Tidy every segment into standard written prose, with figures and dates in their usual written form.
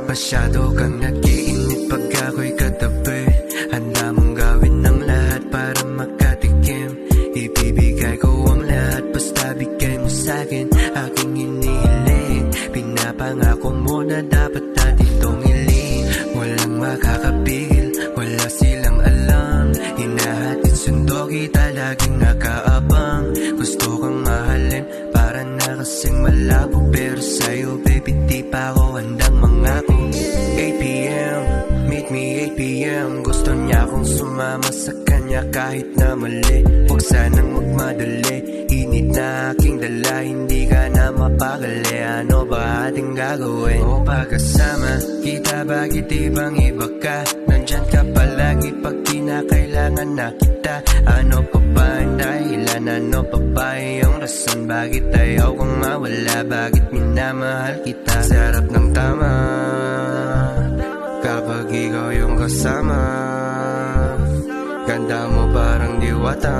Masyado kang nag-iinit pag ako'y katabi. Handa mong gawin ang lahat para makatikim. Ibibigay ko ang lahat, basta bigay mo sa'kin aking hinihiling. Pinapangako mo na dapat natin tong hiling. Walang makakapigil, wala silang alam. Hinahatid sundo kita, laging nakaabang. Gusto kang mahalin, para na kasing malabo. Pero sa'yo baby di pa ako handang mangako. 8pm, meet me 8pm. Gusto niya akong sumama sa kanya kahit na mali. Huwag sanang magmadali, init na aking dala. Hindi ka na mapakali, ano ba ating gagawin? O pagkasama kita, bakit ibang iba ka? Nandyan ka palagi pag kinakailangan na kita. Ano pa ba ang dahilan? Ano pa ba yung rason? Bakit ayaw kong mawala? Bakit minamahal kita? Sarap ng tama kapag ikaw yung kasama. Ganda mo parang diwata,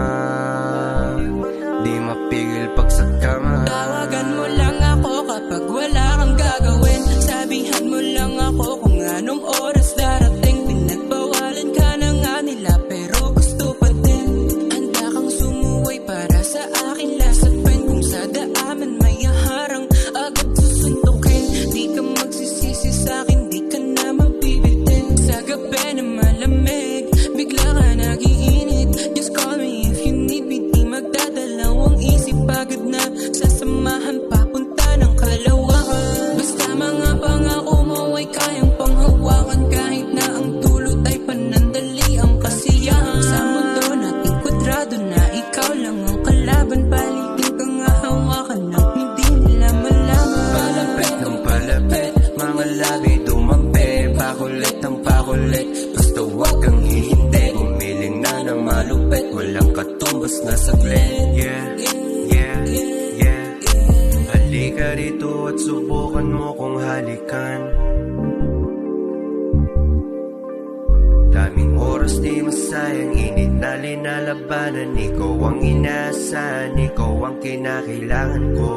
di mapigil pag sa kama. Tawagan mo lang ako kapag wala kang gagawin. Sabihan mo lang ako kung anong oras darating. Pinagbawalan ka na nga nila pero gusto pa din. Handa kang sumuway para sa akin lasapin. Kung sa daaman may harang, agad susuntukin. Di ka magsisisi sa'kin, di ka na mabibitin. Sa gabi na malamig, bigla ka nagiinit. Just call me if you need me. Di magdadalawang isip, pagod na sasamahan papunta ng kalawakan. Basta mga pangako mo ay kayang panghawakan. Kahit na ang dulot ay panandali ang kasiyahan. Sa mundo nating kwadrado na ikaw lang ang kalaban. Balikin ka nga hawakan nang hindi nila malaman. Palapit ng palapit, mga labi dumampi. Pakulit ng pakulit, basta huwag kang hihindi. Gumiling na ng malupit, walang katumbas na saglit. Halika rito at subukan mo kong halikan. Daming oras di masayang, init na linalabanan. Ikaw ang inaasahan, ikaw ang kinakailangan ko.